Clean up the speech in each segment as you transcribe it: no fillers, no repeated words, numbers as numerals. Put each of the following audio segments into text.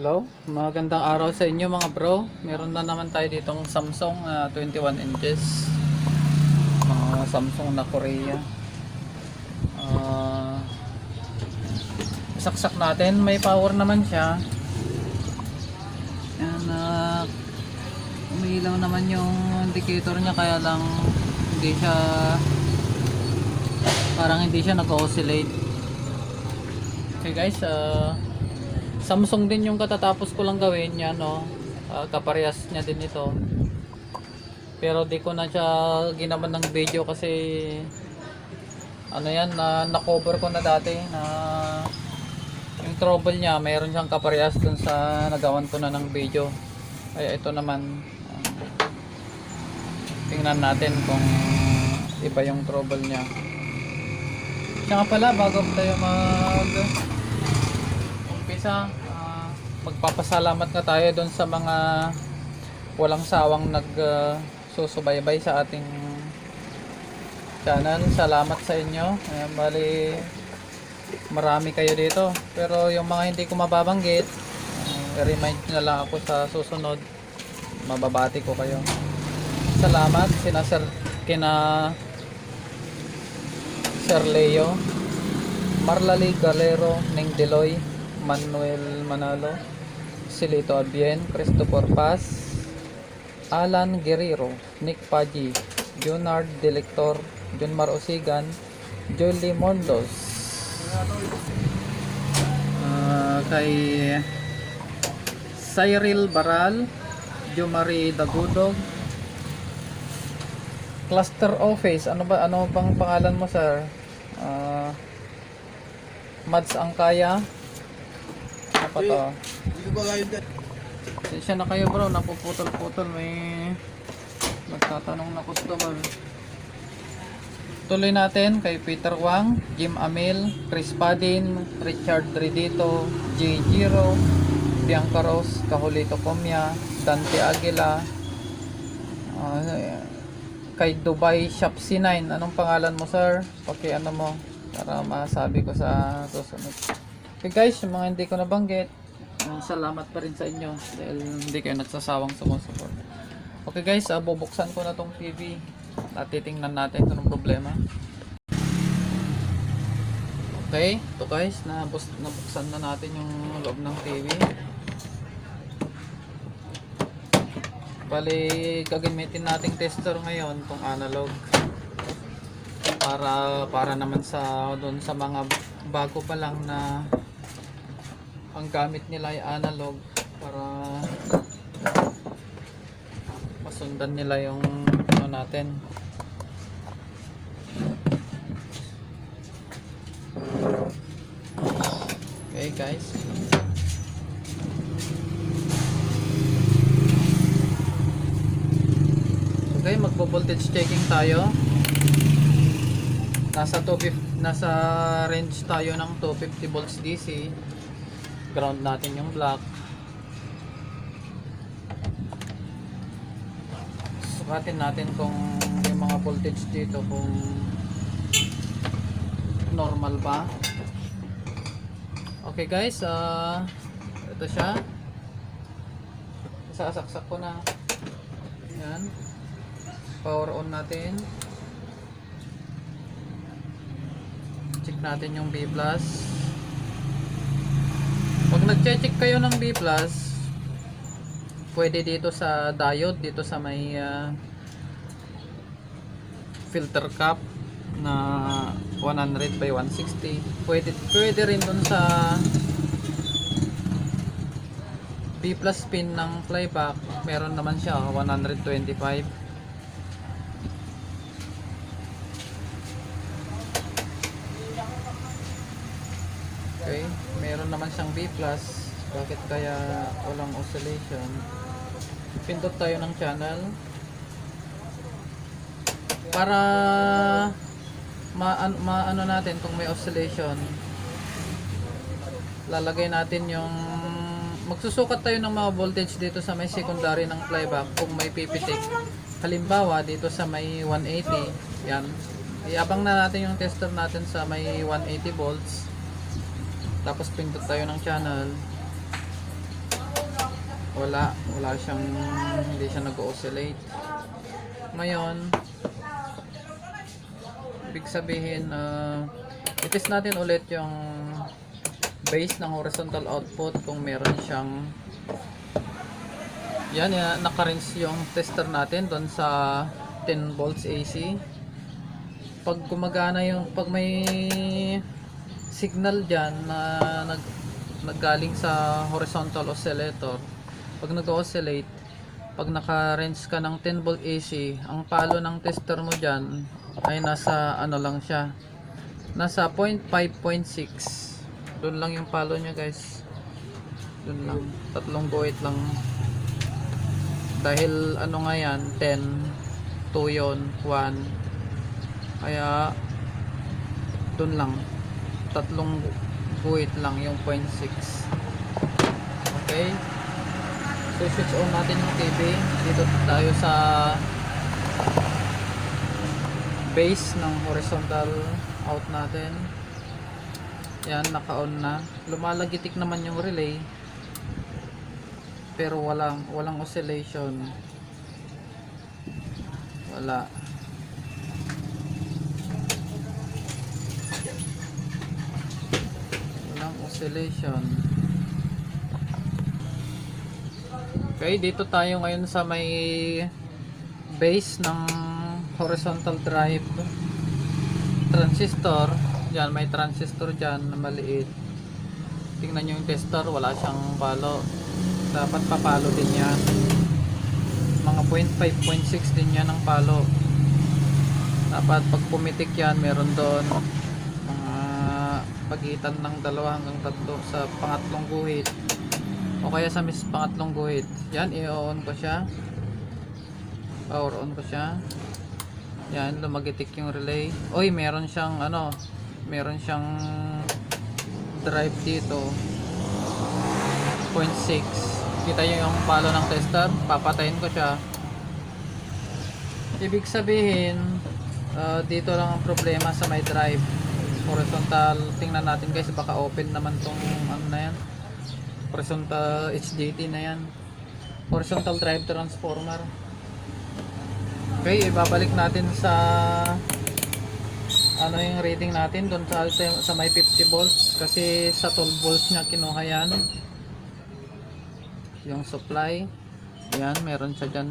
Hello, magandang araw sa inyo mga bro. Meron na naman tayo ditong Samsung 21 inches. Mga Samsung na Korea. Saksak natin, may power naman siya. Yan, umiilaw naman yung indicator niya, kaya lang hindi siya, parang hindi siya nag-oscillate. Okay guys, Samsung din yung katatapos ko lang gawin yan, no. Kaparehas niya din ito. Pero di ko na siya ginawan ng video kasi ano yan, na-cover ko na dati na yung trouble niya, mayroon siyang kaparehas dun sa nagawan ko na ng video. Kaya ito naman, tingnan natin kung iba yung trouble niya. Siya nga pala, bago tayo umpisa, magpapasalamat nga tayo doon sa mga walang sawang susubaybay sa ating channel. Salamat sa inyo. Ayan, bali marami kayo dito, pero yung mga hindi ko mababanggit, i-remind na lang ako sa susunod, mababati ko kayo. Salamat kina Sir Leo, Marlali Galero, Ning Deloy, Manuel Manalo, Silito Abien, Christopher Paz, Alan Guerrero, Nick Paji, Junard Delector, Junmar Osigan, Jolie Mondos, kay Cyril Baral, Jumari Dagudog, Cluster Office, ano bang pangalan mo, sir? Mads Angkaya, ano pa to? Siya na kayo bro, napuputol-putol, may nagtatanong na customer. Tuloy natin kay Peter Wang, Jim Amil, Chris Padin, Richard Redito, J. Giro, Bianca Rose, Kahulito Comia, Dante Aguila, kay Dubai Shop C9. Anong pangalan mo, sir? Ano mo para masabi ko sa susunod. Okay guys, yung mga hindi ko nabanggit, salamat pa rin sa inyo dahil hindi kayo nagsasawang sumusuport. Okay guys, bubuksan ko na tong TV at titingnan natin kung anong problema. Okay, ito guys, nabuksan na natin yung loob ng TV. Bali, gagamitin nating tester ngayon kung analog, para naman sa doon sa mga bago pa lang na ang gamit nila ay analog, para masundan nila yung ano natin. Okay guys, okay, magbo-voltage checking tayo. Nasa range tayo ng 250 volts DC. Ground natin yung black. Sukatin natin kung yung mga voltage dito kung normal ba. Okay guys, ito siya. Sasaksak ko na. Yan. Power on natin. Check natin yung B+. Pag nag-check kayo ng B+, pwede dito sa diode, dito sa may filter cap na 100 by 160. Pwede rin dun sa B+ pin ng flyback, meron naman siya 125. Okay, meron naman siyang B+. Bakit kaya walang oscillation? Pindot tayo ng channel para maano natin kung may oscillation. Lalagay natin yung, magsusukat tayo ng mga voltage dito sa may secondary ng flyback kung may pipitik. Halimbawa dito sa may 180, yan, iabang na natin yung tester natin sa may 180 volts. Tapos pindot tayo ng channel. wala siyang, hindi siya nag-oscillate. Ngayon, ibig sabihin, i-test natin ulit yung base ng horizontal output kung meron siyang, yan, naka-rinse yung tester natin doon sa 10 volts AC. Pag gumagana yung, pag may signal dyan na naggaling sa horizontal oscillator, pag nag-oscillate, pag naka-rinse ka ng 10 volt AC, ang palo ng tester mo dyan ay nasa ano lang siya, nasa 0.5.6. doon lang yung palo niya guys, doon lang, tatlong guhit lang, dahil ano nga yan, 10, 2 yon, 1, kaya doon lang, tatlong guhit lang yung 0.6. Okay, so switch on natin yung TV. Dito tayo sa base ng horizontal out natin. Yan, naka-on na. Lumalagitik naman yung relay, pero walang oscillation. Walang oscillation. Okay, dito tayo ngayon sa may base ng horizontal drive transistor. Yan, may transistor dyan na maliit. Tingnan nyo yung tester, wala siyang palo. Dapat papalo din yan. Mga 0.5, 0.6 din yan ang palo. Dapat pag pumitik yan, meron doon mga pagitan ng 2 hanggang 3 sa pangatlong guhit, o kaya sa pangatlong guhit. Yan, i-on ko siya, power on ko siya. Yan, lumagitik yung relay. Oy, meron siyang ano, meron siyang drive dito, 0.6. Kita nyo yung palo ng tester, papatayin ko siya. Ibig sabihin, dito lang ang problema sa may drive horizontal. Tingnan natin guys, baka open naman tong ano na yan, horizontal HDT na yan, horizontal drive transformer. Okay, ibabalik natin sa ano yung rating natin doon sa may 50 volts, kasi sa 12 volts niya kinuha yan yung supply. Yan, meron siya dyan.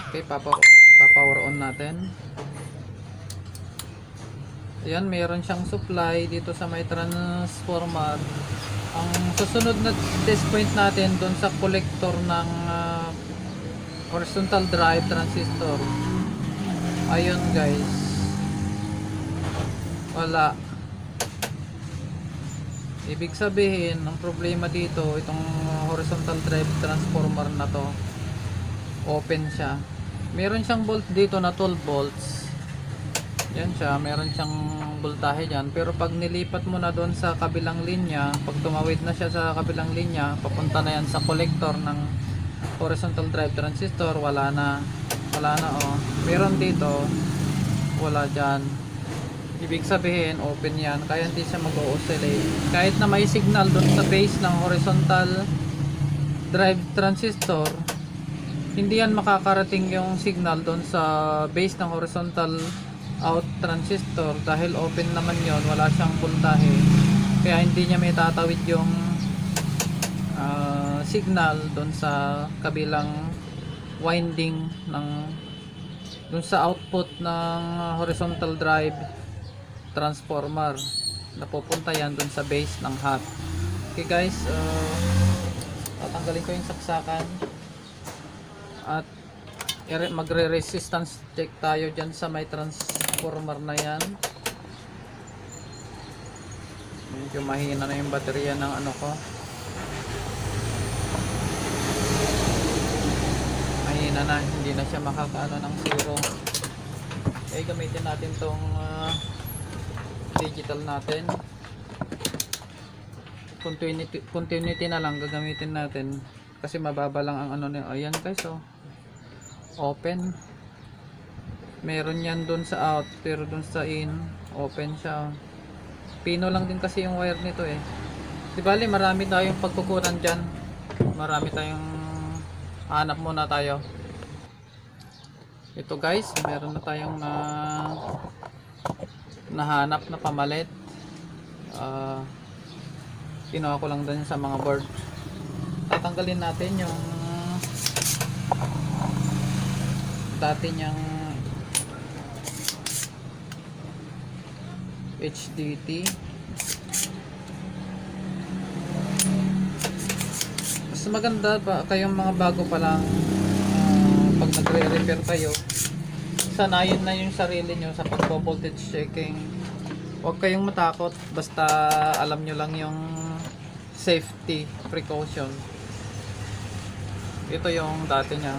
Okay, power on natin. Yan, meron siyang supply dito sa may transformer. Ang susunod na test point natin doon sa collector ng horizontal drive transistor. Ayun guys, wala. Ibig sabihin, ang problema dito, itong horizontal drive transformer na to, open siya. Meron siyang volt dito na 12 volts. Yan siya, meron siyang voltahe dyan. Pero pag nilipat mo na doon sa kabilang linya, pag tumawid na siya sa kabilang linya, papunta na yan sa collector ng horizontal drive transistor, wala na oh. Meron dito, wala dyan. Ibig sabihin, open yan, kaya hindi siya mag-oscillate. Kahit na may signal doon sa base ng horizontal drive transistor, hindi yan makakarating yung signal doon sa base ng horizontal out transistor, dahil open naman yon, wala siyang voltahe. Kaya hindi niya may tatawid yung signal doon sa kabilang winding ng doon sa output ng horizontal drive transformer. Napupunta yan doon sa base ng hot. Okay guys, tatanggalin ko yung saksakan at magre-resistance check tayo dyan sa may transformer na yan. Medyo mahina na yung baterya ng ano ko, mahina na, hindi na siya makakaano ng zero. Okay, gamitin natin tong digital natin, continuity na lang gagamitin natin kasi mababa lang ang ano niya. Ayan guys, oh, open. Meron yan dun sa out, pero dun sa in, open siya. Pino lang din kasi yung wire nito eh. Di bali, marami tayong pagkukunan dyan. marami tayong hanap muna tayo. Ito guys, meron na tayong nahanap na pamalit. Kinuha ko lang din sa mga board. Tatanggalin natin yung dati niyang HDT. Mas maganda pa kayong mga bago pa lang, pag nagre-repair kayo, sanayin na yung sarili nyo sa pagpo-voltage checking. Huwag kayong matakot, basta alam nyo lang yung safety precaution. Ito yung dati nya.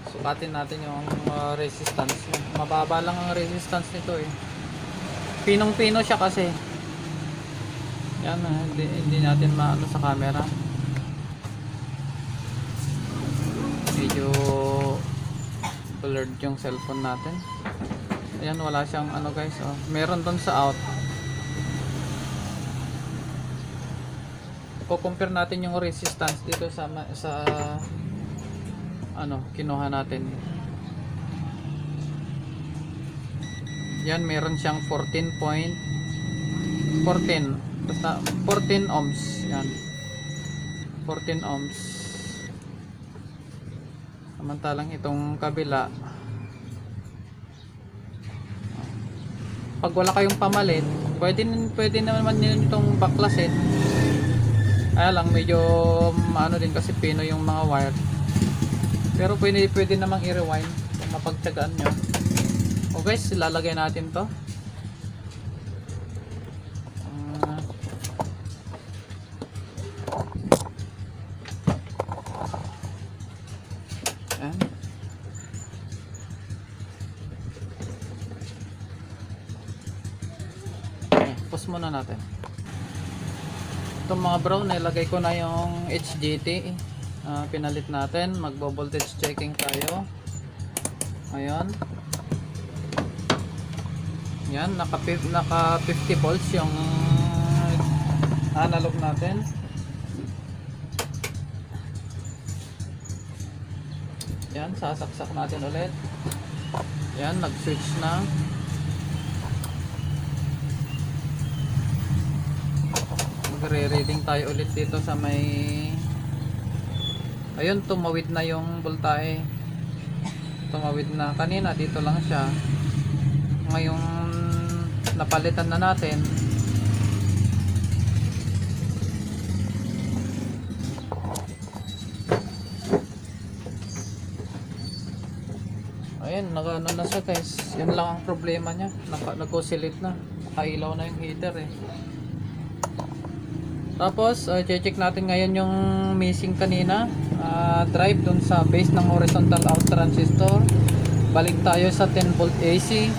Sukatin natin yung resistance. Mababa lang ang resistance nito eh. Pinong-pino siya kasi. Yan, hindi natin maano sa camera. Medyo blurred yung cellphone natin. Ayan, wala siyang ano guys. Oh. Meron doon sa out. Compare natin yung resistance dito sa ano kinuha natin. Yan, meron siyang 14 basta 14 ohms. Yan, 14 ohms. Samantalang itong kabila, pag wala kayong pamalit, pwede naman yun itong baklasin. Kaya lang medyo ano din kasi pino yung mga wire. Pero pwede namang i-rewind kung mapagtyagaan nyo. O guys, ilalagay natin to. Ayan. Pause muna natin. Itong mga bro, nilagay ko na yung HDT. Pinalit natin. Magbo-voltage checking tayo. Ayan. Yan, naka 50 volts yung analog natin. Yan, sasaksak natin ulit. Yan, nag-switch na. Magre-reading tayo ulit dito sa may, ayun, tumawid na yung voltahe. Tumawid na. Kanina dito lang siya. Ngayong napalitan na natin, ayun, nag-ano na siya guys. Yan lang ang problema niya, nag-oscillate na, nakailaw na yung heater eh. Tapos check natin ngayon yung missing kanina, drive dun sa base ng horizontal out transistor. Balik tayo sa 10 volt AC.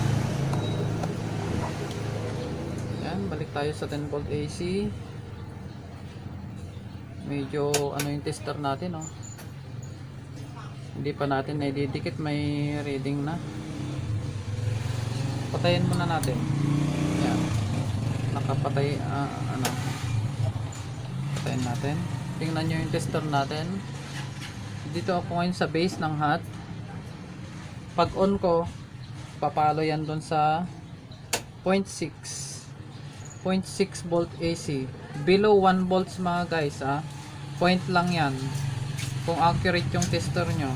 Yan, balik tayo sa 10 volt AC. Medyo ano yung tester natin, oh. Hindi pa natin naididikit, may reading na. Patayin muna natin. Yan, nakapatay. Ano, patayin natin. Tingnan nyo yung tester natin. Dito ako ngayon sa base ng hot. Pag on ko, papalo yan doon sa 0.6 volt AC. Below 1 volts mga guys, point lang yan. Kung accurate yung tester nyo,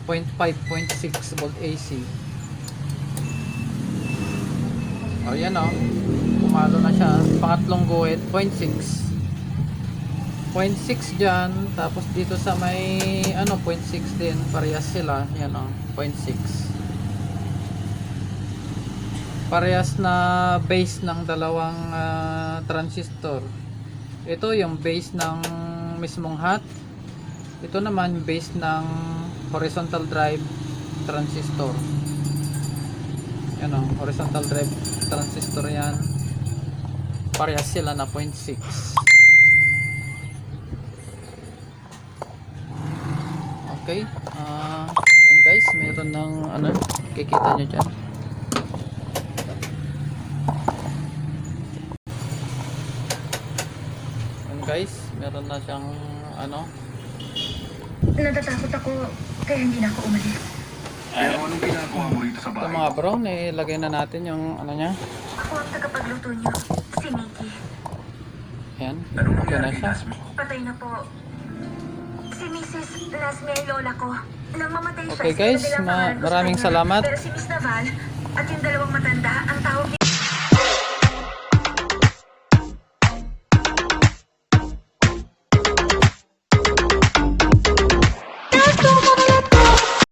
0.5, 0.6 volt AC. O yan, o, pumalo na siya. Pangatlong guhit, 0.6 dyan. Tapos dito sa may ano, 0.6 din, parehas sila. Yan, o, 0.6. Parehas na base ng dalawang transistor. Ito yung base ng mismong hot. Ito naman base ng horizontal drive transistor. Yan, o, horizontal drive transistor yan. Parehas sila na 0.6. Okay, and guys, meron ng ano, kikita nyo dyan. guys, meron na siyang ano. Natatakot ako, kaya hindi na ako umalis. Pero anong ginagawa mo rito sa Ito bahay? mga bro, nilagay na natin yung ano niya. Ako ang tagapagluto niyo, si Mickey. Ayan, Anong okay na nangyari kay siya. Nasmi? Patay na po. Si Mrs. Nasmi ay lola ko. Nang mamatay siya, Okay, guys, sinabi lang pangalan ko sa maraming kanya. salamat. Pero si Miss Naval at yung dalawang matanda, ang tawag